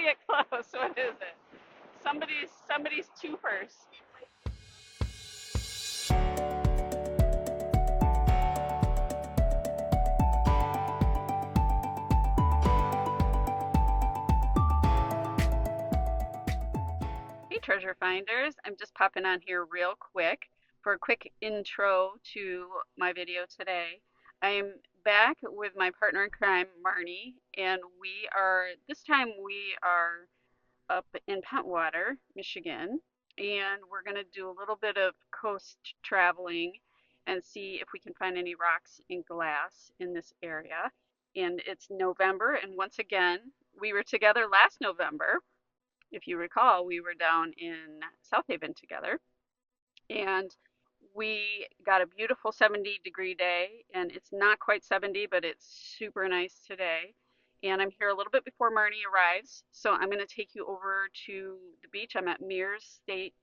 see it close. What is it? Somebody's two purse. Hey treasure finders, I'm just popping on here real quick for a quick intro to my video today. I'm back with my partner in crime, Marnie, and this time we are up in Pentwater, Michigan, and we're going to do a little bit of coast traveling and see if we can find any rocks and glass in this area. And it's November, and once again, we were together last November. If you recall, we were down in South Haven together, and we got a beautiful 70-degree day, and it's not quite 70, but it's super nice today. And I'm here a little bit before Marnie arrives, so I'm going to take you over to the beach. I'm at Mears State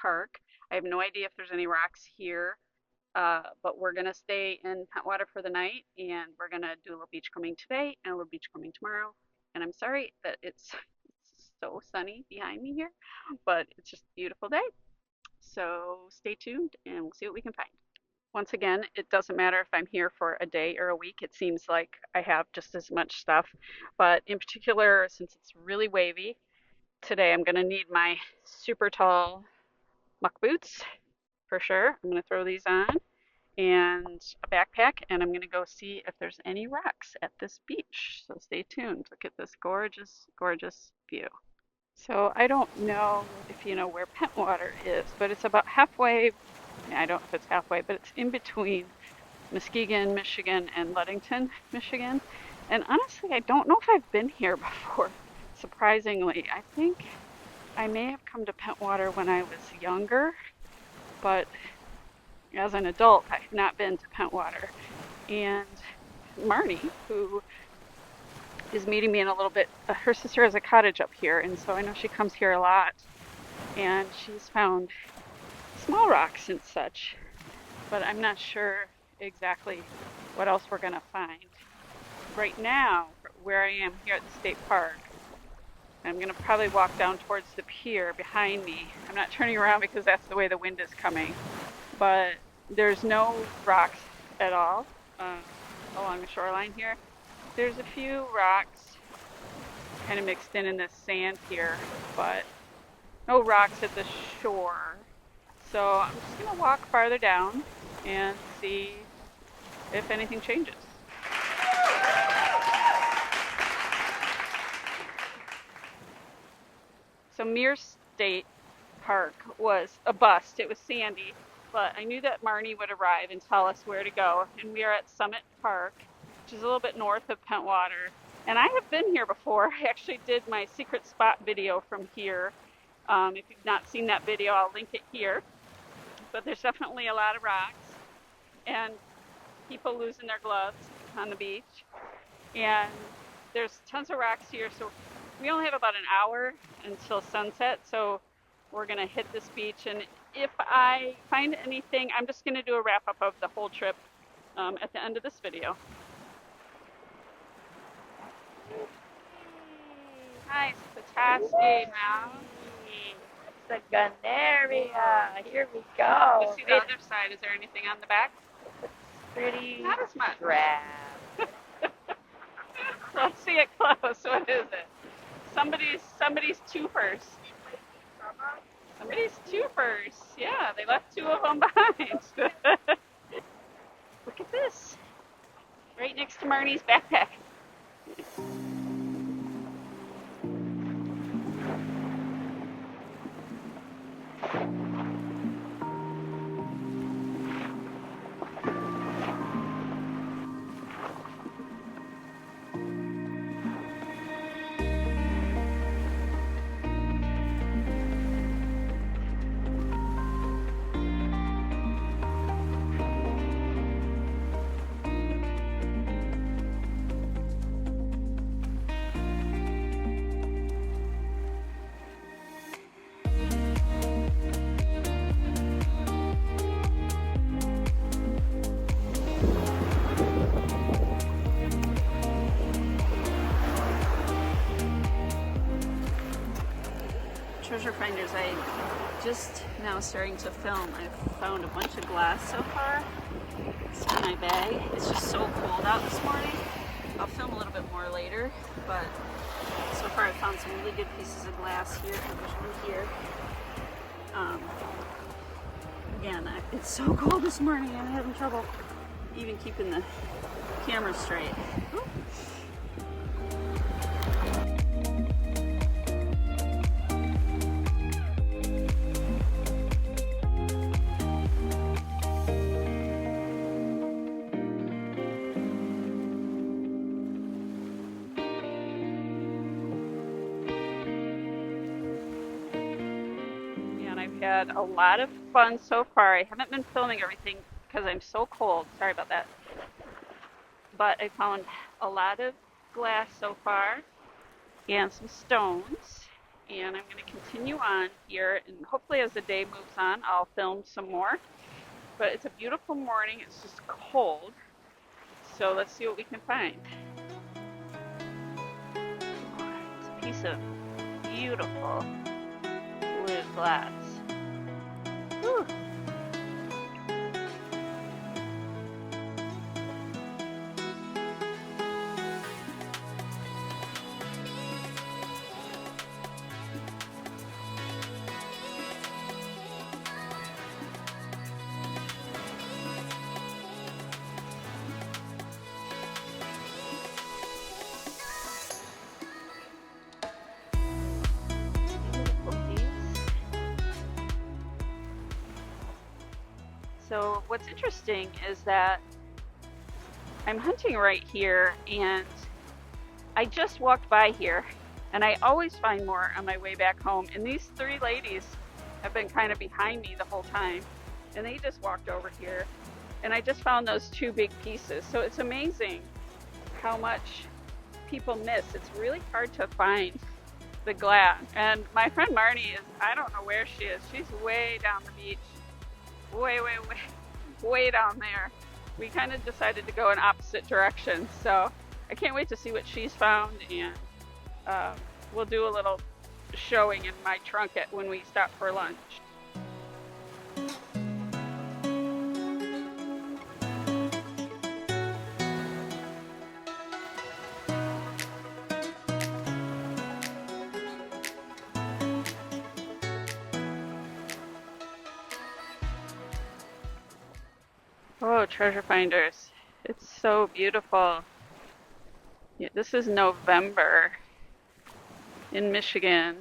Park. I have no idea if there's any rocks here, but we're going to stay in Pentwater for the night, and we're going to do a little beach combing today and a little beach combing tomorrow. And I'm sorry that it's so sunny behind me here, but it's just a beautiful day. So stay tuned and we'll see what we can find. Once again, it doesn't matter if I'm here for a day or a week. It seems like I have just as much stuff, but in particular, since it's really wavy, today I'm going to need my super tall muck boots for sure. I'm going to throw these on and a backpack, and I'm going to go see if there's any rocks at this beach. So stay tuned. Look at this gorgeous, gorgeous view. So I don't know if you know where Pentwater is, but it's about halfway. I don't know if it's halfway, but it's in between Muskegon, Michigan, and Ludington, Michigan. And honestly, I don't know if I've been here before. Surprisingly, I think I may have come to Pentwater when I was younger, but as an adult, I've not been to Pentwater. And Marnie, who is meeting me in a little bit, her sister has a cottage up here, and so I know she comes here a lot, and she's found small rocks and such, but I'm not sure exactly what else we're going to find. Right now, where I am here at the state park, I'm going to probably walk down towards the pier behind me. I'm not turning around because that's the way the wind is coming, but there's no rocks at all along the shoreline here. There's a few rocks kind of mixed in this sand here, but no rocks at the shore. So I'm just going to walk farther down and see if anything changes. So Mears State Park was a bust. It was sandy, but I knew that Marnie would arrive and tell us where to go. And we are at Summit Park, which is a little bit north of Pentwater. And I have been here before. I actually did my secret spot video from here. If you've not seen that video, I'll link it here. But there's definitely a lot of rocks and people losing their gloves on the beach. And there's tons of rocks here. So we only have about an hour until sunset. So we're going to hit this beach. And if I find anything, I'm just going to do a wrap up of the whole trip at the end of this video. Nice Petoskey Mountain. The gun area. Here we go. Let's see the other side. Is there anything on the back? It's pretty Not as much. drab. Let's see it close. What is it? Somebody's two purse. Somebody's two purse. Yeah, they left two of them behind. Look at this. Right next to Marnie's backpack. Treasure Finders, I just now starting to film. I've found a bunch of glass so far. It's in my bag. It's just so cold out this morning. I'll film a little bit more later, but so far I've found some really good pieces of glass here. There's one here. Again, it's so cold this morning. I'm having trouble even keeping the camera straight. Ooh. Had a lot of fun so far. I haven't been filming everything because I'm so cold. Sorry about that. But I found a lot of glass so far and some stones. And I'm going to continue on here. And hopefully as the day moves on, I'll film some more. But it's a beautiful morning. It's just cold. So let's see what we can find. It's a piece of beautiful blue glass. Whew. So what's interesting is that I'm hunting right here, and I just walked by here, and I always find more on my way back home. And these three ladies have been kind of behind me the whole time, and they just walked over here, and I just found those two big pieces. So it's amazing how much people miss. It's really hard to find the glass. And my friend Marnie is, I don't know where she is. She's way down the beach. Way down there. We kind of decided to go in opposite directions, so I can't wait to see what she's found, and we'll do a little showing in my trunk when we stop for lunch. Oh, treasure finders. It's so beautiful. Yeah, this is November in Michigan.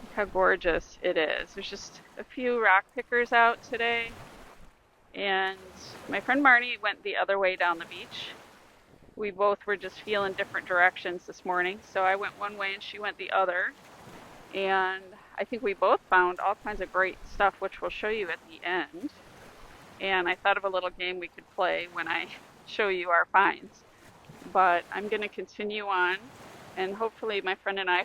Look how gorgeous it is. There's just a few rock pickers out today. And my friend Marnie went the other way down the beach. We both were just feeling different directions this morning. So I went one way and she went the other. And I think we both found all kinds of great stuff, which we'll show you at the end. And I thought of a little game we could play when I show you our finds. But I'm going to continue on, and hopefully my friend and I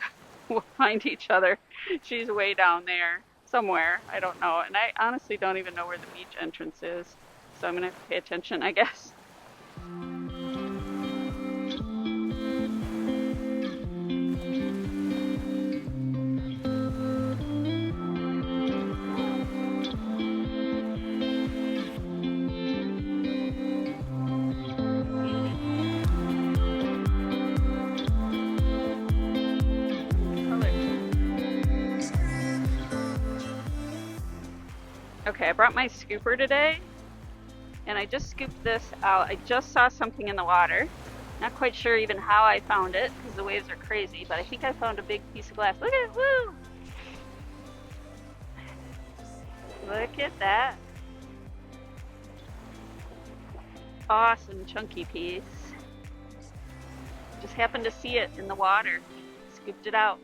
will find each other. She's way down there somewhere. I don't know. And I honestly don't even know where the beach entrance is. So I'm going to have to pay attention, I guess. Okay, I brought my scooper today, and I just scooped this out. I just saw something in the water. Not quite sure even how I found it, because the waves are crazy, but I think I found a big piece of glass. Look at it, woo! Look at that. Awesome chunky piece. Just happened to see it in the water. Scooped it out.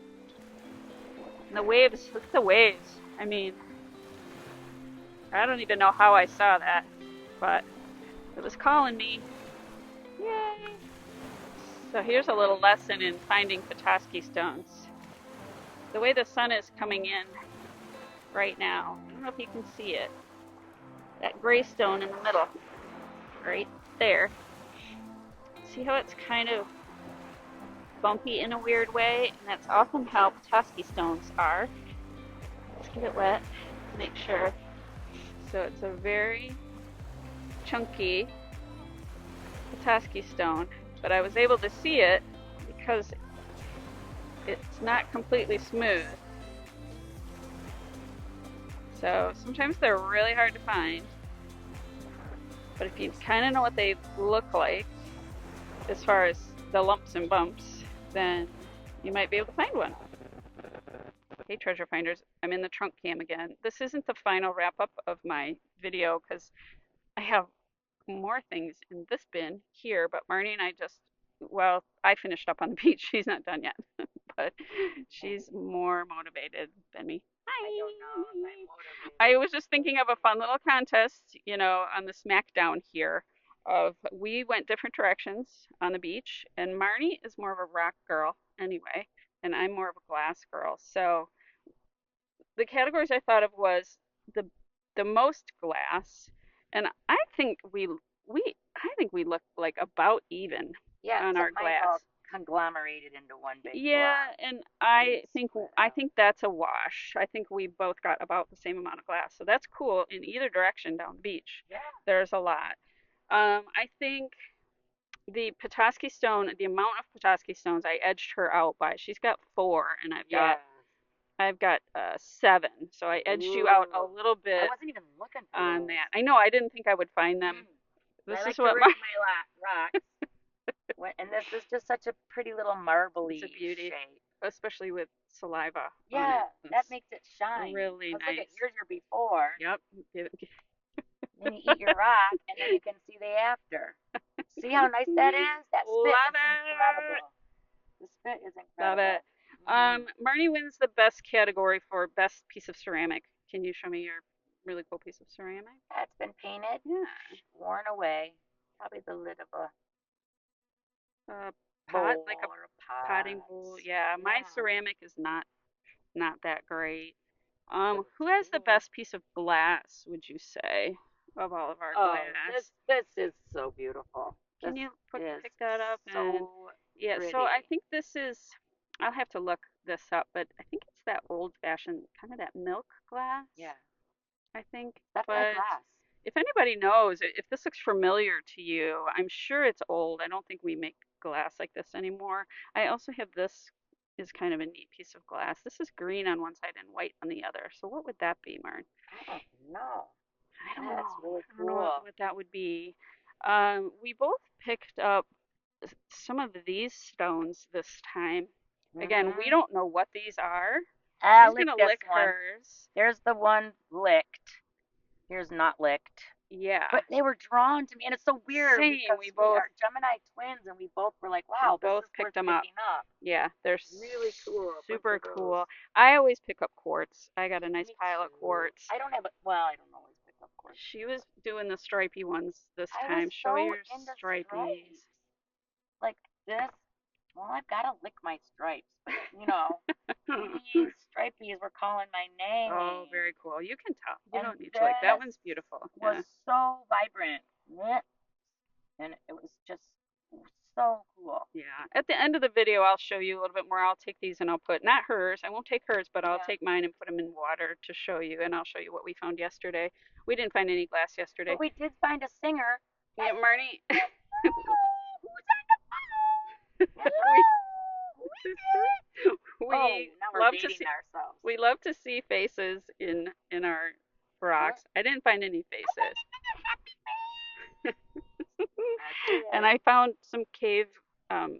And the waves, look at the waves. I mean, I don't even know how I saw that, but it was calling me. Yay! So here's a little lesson in finding Petoskey stones. The way the sun is coming in right now, I don't know if you can see it. That gray stone in the middle, right there. See how it's kind of bumpy in a weird way, and that's often how Petoskey stones are. Let's get it wet, make sure. So it's a very chunky Petoskey stone, but I was able to see it because it's not completely smooth. So sometimes they're really hard to find, but if you kind of know what they look like as far as the lumps and bumps, then you might be able to find one. Hey, treasure finders, I'm in the trunk cam again. This isn't the final wrap up of my video because I have more things in this bin here, but Marnie and I just, well, I finished up on the beach. She's not done yet, but she's more motivated than me. I Hi. don't know if I'm motivated. I was just thinking of a fun little contest, on the smackdown here of we went different directions on the beach, and Marnie is more of a rock girl anyway, and I'm more of a glass girl. So the categories I thought of was the the most glass, and I think we look like about even Yeah, on our except mine's all glass. conglomerated into one big Yeah, blob. and I I didn't think spread I out. think that's a wash. I think we both got about the same amount of glass, so that's cool in either direction down the beach. Yeah. There's a lot. I think the amount of Petoskey stones, I edged her out by. She's got four, and I've got Yeah. I've got seven, so I edged you out a Ooh. little I bit wasn't even looking for on those. that. I know I didn't think I would find them. Mm. I This is like to what rip my my rocks. And this is just such a pretty little it's a marbly beauty, shape. especially with saliva on Yeah, it. that It's makes it shine. really Because look at nice. here's your before. Yep. Then you eat your rock, and then you can see the after. See how nice that is? That spit Love is it. incredible. The spit is Love it. incredible. Mm. Marnie wins the best category for best piece of ceramic. Can you show me your really cool piece of ceramic? That's been painted, Yeah. worn away. Probably the lid of a A pot, bowl like or a a potting pot. bowl. Yeah, my Yeah. ceramic is not that great. But Who has the cool. best piece of glass, would you say, of all of our Oh, glass? this is so beautiful. Can This you is pick that up? And so yeah, so I pretty. think this is, I'll have to look this up, but I think it's that old fashioned kind of that milk glass, Yeah, I think. definitely But glass. if anybody knows, if this looks familiar to you, I'm sure it's old. I don't think we make glass like this anymore. I also have this is kind of a neat piece of glass. This is green on one side and white on the other. So what would that be, Marn? I don't know. I don't That's know. really I don't know cool. what that would be. We both picked up some of these stones this time. Again, we Mm-hmm. don't know what these are. Ah, She's lick gonna this lick one. hers. There's the one licked. Here's not licked. Yeah. But they were drawn to me, and it's so weird Same. because We we both are Gemini twins, and we both were like, we "Wow, this both is worth picked them up. picking up." Yeah, they're Really cool. A bunch super of those. cool. I always pick up quartz. I got a nice Me pile of too. quartz. I don't have a well. I don't always pick up quartz. She was doing the stripy ones this I was time. Show so your into stripies. stripes. Like this. Well, I've got to lick my stripes, but you know, these stripies were calling my Oh, name. very cool. You can tell. You And don't need to like that this one's beautiful. was Yeah. so vibrant. And it was just so cool. Yeah. At the end of the video, I'll show you a little bit more. I'll take these and I'll put not hers. I won't take hers, but I'll Yeah. take mine and put them in water to show you, and I'll show you what we found yesterday. We didn't find any glass yesterday. But we did find a singer. Yeah, Marnie. Who's on the phone? we Hello. Who is it? Oh, we now we're love to dating see ourselves. we love to see faces in our rocks. I didn't find any faces. Happy face. And I found some um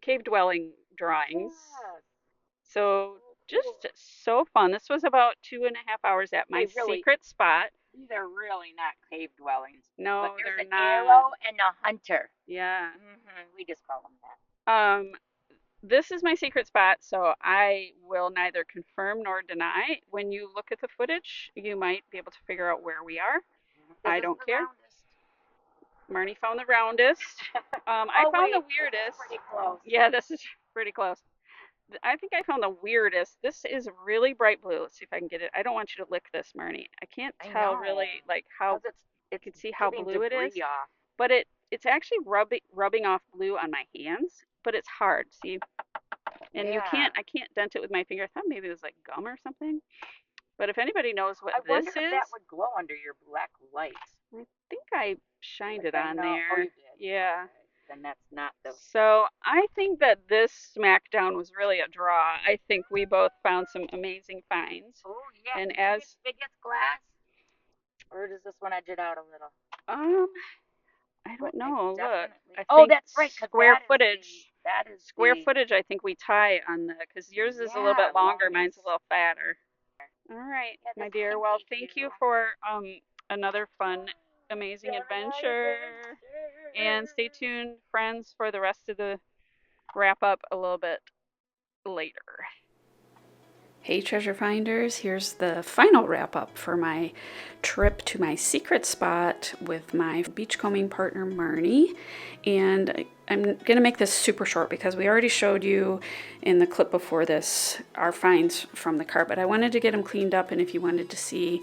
cave dwelling drawings. Yes. So So cool. just so fun. This was about 2.5 hours at my They really, secret spot. these are really not cave dwellings. But No, there's they're an not. arrow and a hunter. Yeah. We just call them that. Um, this is my secret spot, so I will neither confirm nor deny. When you look at the footage, you might be able to figure out where we are. This I is don't the care. roundest. Marnie found the roundest. I Oh found wait, the this is weirdest. pretty close. Yeah, this is pretty close. I think I found the weirdest. This is really bright blue. Let's see if I can get it. I don't want you to lick this, Marnie. I can't I tell know. really like how Because you it's can see how giving blue it is, debris off. but it's actually rubbing off blue on my hands, but it's hard, see? And Yeah. I can't dent it with my finger. I thought maybe it was like gum or something. But if anybody knows what I this wonder if that is, would glow under your black light. I think I shined Like it I on know. Oh, you there. did. Yeah. Okay. Then that's not the. So I think that this SmackDown was really a draw. I think we both found some amazing finds. Oh yeah. And Did you get as biggest glass, or does this one edge it out a little? um I But don't I know. Look, definitely. I Oh, think that's right. Cause that is the. That is square the. footage I think we tie on the because yours is a little Yeah. bit longer, mine's a Longest. little fatter. All right, Yeah. my This dear. can Well, be thank you you. for another fun, amazing adventure. And stay tuned, friends, for the rest of the wrap up a little bit later. Hey, treasure finders, here's the final wrap up for my trip to my secret spot with my beachcombing partner, Marnie. And I'm going to make this super short because we already showed you in the clip before this our finds from the car, but I wanted to get them cleaned up. And if you wanted to see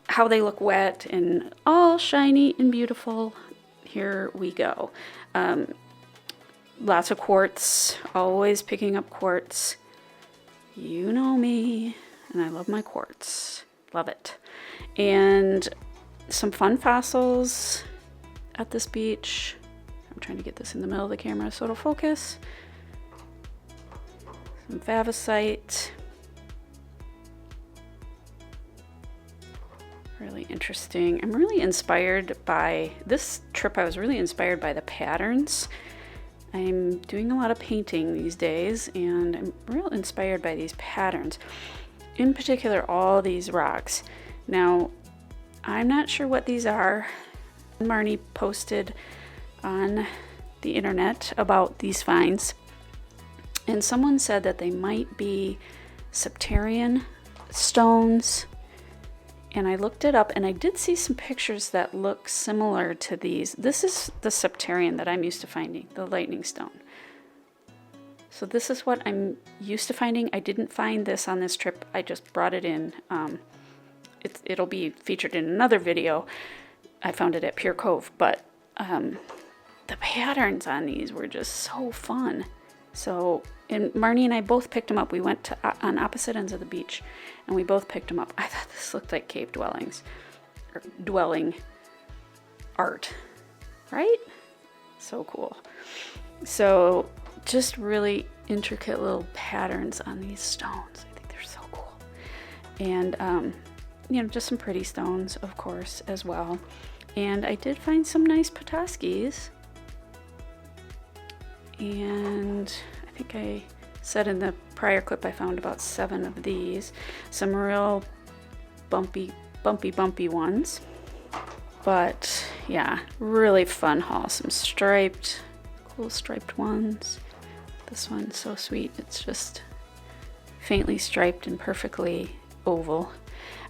how they look wet and all shiny and beautiful, here we go. Lots of quartz, always picking up quartz. You know me, and I love my quartz. Love it. And some fun fossils at this beach. I'm trying to get this in the middle of the camera so it'll focus. Some favicite. Really interesting. I'm really inspired by this trip. I was really inspired by the patterns. I'm doing a lot of painting these days, and I'm real inspired by these patterns. In particular, all these rocks. Now, I'm not sure what these are. Marnie posted on the internet about these finds, and someone said that they might be septarian stones. And I looked it up, and I did see some pictures that look similar to these. This is the septarian that I'm used to finding, the lightning stone. So this is what I'm used to finding. I didn't find this on this trip. I just brought it in. It'll be featured in another video. I found it at Pure Cove, but the patterns on these were just so fun. So, and Marnie and I both picked them up. We went to on opposite ends of the beach, and we both picked them up. I thought this looked like cave dwellings, or dwelling art, right? So cool. So, just really intricate little patterns on these stones. I think they're so cool. And, you know, just some pretty stones, of course, as well. And I did find some nice Petoskey's. And I think I said in the prior clip I found about 7 of these. Some real bumpy ones. But yeah, really fun haul. Some striped, cool striped ones. This one's so sweet. It's just faintly striped and perfectly oval.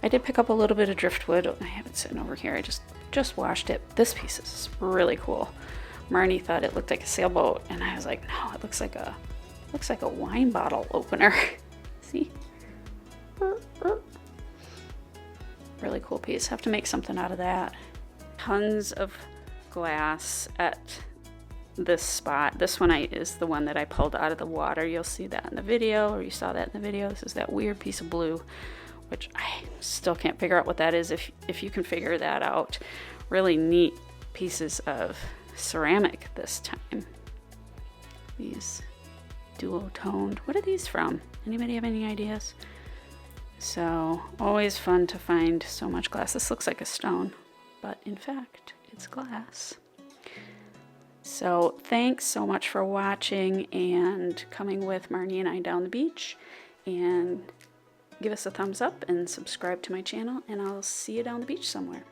I did pick up a little bit of driftwood. I have it sitting over here. I just washed it. This piece is really cool. Marnie thought it looked like a sailboat, and I was like, no, it looks like a wine bottle opener. See? Really cool piece. Have to make something out of that. Tons of glass at this spot. This one is the one that I pulled out of the water. You'll see that in the video, or you saw that in the video. This is that weird piece of blue, which I still can't figure out what that is. If you can figure that out. Really neat pieces of ceramic this time. These duotoned. What are these from? Anybody have any ideas? So always fun to find so much glass. This looks like a stone, but in fact it's glass. So thanks so much for watching and coming with Marnie and I down the beach, and give us a thumbs up and subscribe to my channel, and I'll see you down the beach somewhere.